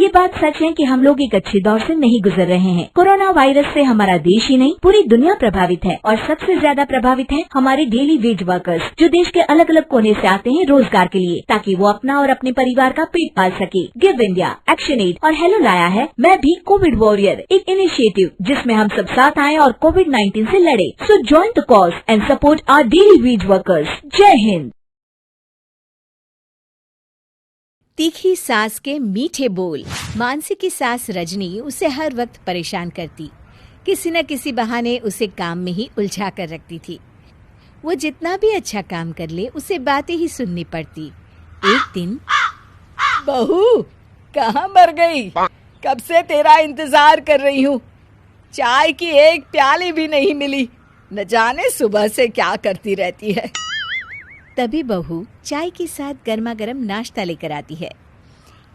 ये बात सच है कि हम लोग एक अच्छे दौर से नहीं गुजर रहे हैं। कोरोना वायरस से हमारा देश ही नहीं पूरी दुनिया प्रभावित है और सबसे ज्यादा प्रभावित है हमारे डेली वेज वर्कर्स, जो देश के अलग अलग कोने से आते हैं रोजगार के लिए, ताकि वो अपना और अपने परिवार का पेट पाल सके। गिव इंडिया, एक्शन एड और हेलो लाया है मैं भी कोविड वॉरियर, एक इनिशिएटिव जिसमें हम सब साथ आए और कोविड-19 से लड़े। So join the cause and support our daily wage workers. जय हिंद। तीखी सास के मीठे बोल। मानसी की सास रजनी उसे हर वक्त परेशान करती, किसी न किसी बहाने उसे काम में ही उलझा कर रखती थी। वो जितना भी अच्छा काम कर ले उसे बातें ही सुननी पड़ती। एक दिन, बहू कहाँ मर गई? कब से तेरा इंतजार कर रही हूँ। चाय की एक प्याली भी नहीं मिली। न जाने सुबह से क्या करती रहती है। तभी बहू चाय के साथ गर्मा गर्म नाश्ता लेकर आती है।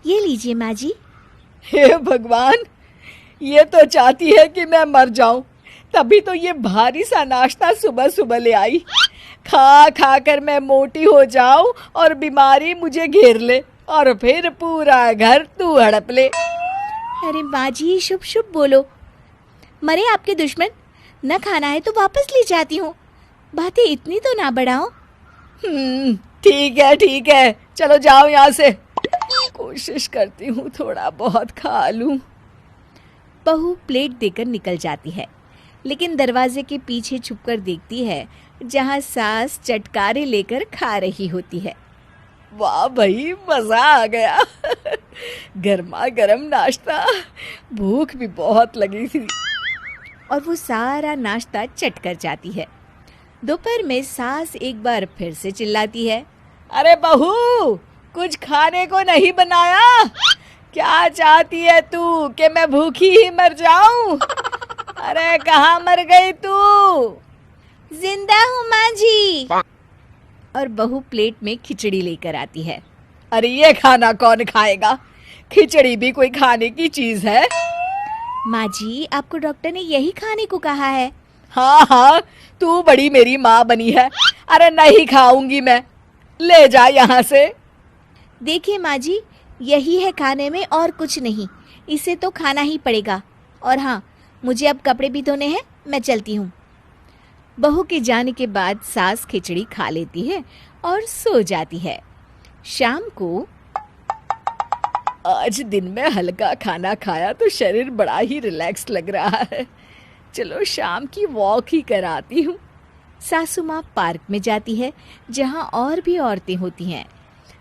ये लीजिए माँ जी। हे भगवान, ये तो चाहती है कि मैं मर जाऊं, तभी तो ये भारी सा नाश्ता सुबह सुबह ले आई। खा खा कर मैं मोटी हो जाऊं और बीमारी मुझे घेर ले और फिर पूरा घर तू हड़प ले। अरे माँ जी, शुभ शुभ बोलो। मरे आपके दुश्मन, न खाना है तो वापस ले जाती हूँ। बातें इतनी तो ना बढ़ाओ। ठीक है, चलो जाओ यहाँ से। कोशिश करती हूँ थोड़ा बहुत खा लूं। बहू प्लेट देकर निकल जाती है, लेकिन दरवाजे के पीछे छुपकर देखती है जहाँ सास चटकारे लेकर खा रही होती है। वाह भाई, मजा आ गया। गर्मा गर्म नाश्ता, भूख भी बहुत लगी थी। और वो सारा नाश्ता चट कर जाती है। दोपहर में सास एक बार फिर से चिल्लाती है, अरे बहू, कुछ खाने को नहीं बनाया? क्या चाहती है तू कि मैं भूखी ही मर जाऊं? अरे कहाँ मर गई तू? जिंदा हूँ माँ जी। और बहू प्लेट में खिचड़ी लेकर आती है। अरे ये खाना कौन खाएगा? खिचड़ी भी कोई खाने की चीज है? माँ जी, आपको डॉक्टर ने यही खाने को कहा है। हाँ, तू बड़ी मेरी माँ बनी है। अरे नहीं खाऊंगी मैं, ले जा यहाँ से। देखिए माँ जी, यही है खाने में और कुछ नहीं। इसे तो खाना ही पड़ेगा। और हाँ, मुझे अब कपड़े भी धोने हैं, मैं चलती हूँ। बहू के जाने के बाद सास खिचड़ी खा लेती है और सो जाती है। शाम को, आज दिन में हल्का खाना खाया तो शरीर बड़ा ही रिलैक्स लग रहा है। चलो शाम की वॉक ही कराती हूँ। सासू माँ पार्क में जाती है जहाँ और भी औरतें होती हैं।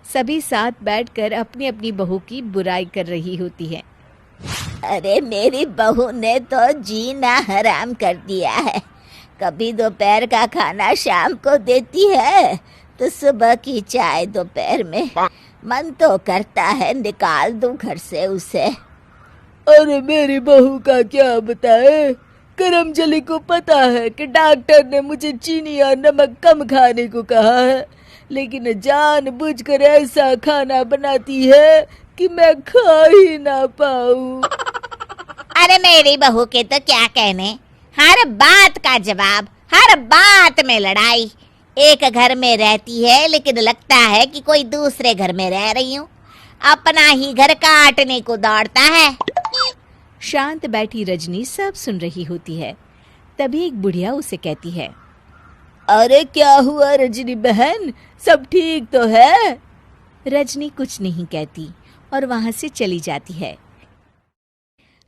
सभी साथ बैठकर अपनी अपनी बहू की बुराई कर रही होती हैं। अरे मेरी बहू ने तो जीना हराम कर दिया है। कभी दोपहर का खाना शाम को देती है तो सुबह की चाय दोपहर में। मन तो करता है निकाल दूं घर से उसे। अरे मेरी बहू का क्या बताए। करमजली को पता है कि डॉक्टर ने मुझे चीनी और नमक कम खाने को कहा है, लेकिन जानबूझकर ऐसा खाना बनाती है कि मैं खा ही ना पाऊं। अरे मेरी बहू के तो क्या कहने, हर बात का जवाब, हर बात में लड़ाई। एक घर में रहती है लेकिन लगता है कि कोई दूसरे घर में रह रही हूँ। अपना ही घर काटने को दौड़ता है। शांत बैठी रजनी सब सुन रही होती है। तभी एक बुढ़िया उसे कहती है, अरे क्या हुआ रजनी बहन, सब ठीक तो है? रजनी कुछ नहीं कहती और वहां से चली जाती है।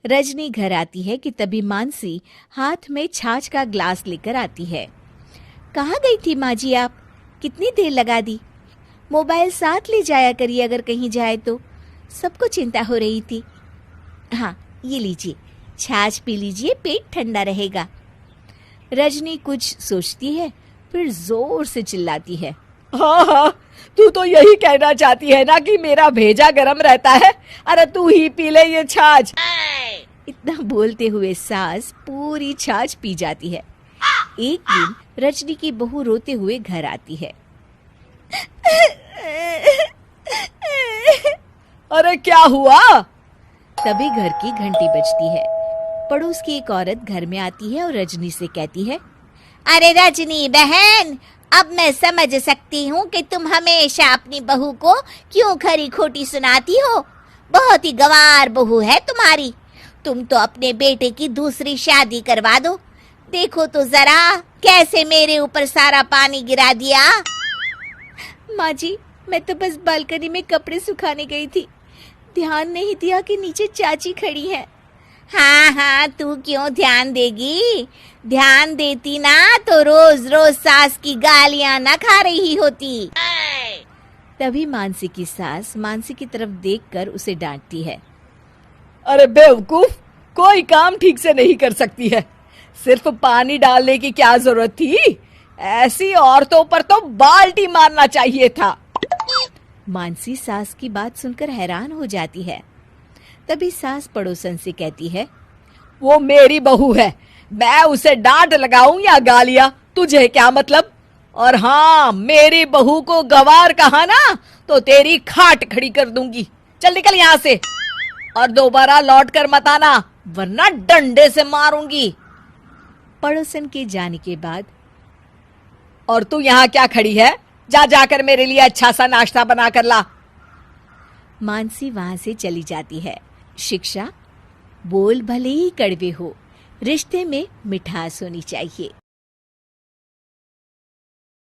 रजनी घर आती है कि तभी मानसी हाथ में छाछ का ग्लास लेकर आती है। कहाँ गई थी माँ जी आप? कितनी देर लगा दी? मोबाइल साथ ले जाया करिए अगर कहीं जाए तो। सबको चिंता हो रही थी। हाँ, ये लीजिए, छाछ पी लीजिए, पेट ठंडा रहेगा। रजनी कुछ सोचती है, फिर जोर से चिल्लाती है, हाँ, तू तो यही कहना चाहती है ना कि मेरा भेजा गरम रहता है। अरे तू ही पी ले ये छाछ। इतना बोलते हुए सास पूरी छाछ पी जाती है। एक दिन रजनी की बहू रोते हुए घर आती है। अरे क्या हुआ? तभी घर की घंटी बजती है। पड़ोस की एक औरत घर में आती है और रजनी से कहती है, अरे रजनी बहन, अब मैं समझ सकती हूँ कि तुम हमेशा अपनी बहू को क्यों खरी खोटी सुनाती हो। बहुत ही गंवार बहू है तुम्हारी। तुम तो अपने बेटे की दूसरी शादी करवा दो। देखो तो जरा कैसे मेरे ऊपर सारा पानी गिरा दिया। माँ जी, मैं तो बस बालकनी में कपड़े सुखाने गई थी, ध्यान नहीं दिया कि नीचे चाची खड़ी है। हाँ हाँ, तू क्यों ध्यान देगी? ध्यान देती ना तो रोज रोज सास की गालियां ना खा रही होती। तभी मानसी की सास मानसी की तरफ देखकर उसे डांटती है। अरे बेवकूफ, कोई काम ठीक से नहीं कर सकती है, सिर्फ पानी डालने की क्या जरूरत थी? ऐसी औरतों पर तो बाल्टी मारना चाहिए था। मानसी सास की बात सुनकर हैरान हो जाती है। तभी सास पड़ोसन से कहती है, वो मेरी बहू है, मैं उसे डांट लगाऊं या गालियां, तुझे क्या मतलब? और हाँ, मेरी बहू को गवार कहा ना तो तेरी खाट खड़ी कर दूंगी। चल निकल यहाँ से और दोबारा लौट कर मत आना, वरना डंडे से मारूंगी। पड़ोसन के जाने के बाद, और तू यहाँ क्या खड़ी है? जा जाकर मेरे लिए अच्छा सा नाश्ता बना कर ला। मानसी वहां से चली जाती है। शिक्षा, बोल भले ही कड़वे हो, रिश्ते में मिठास होनी चाहिए।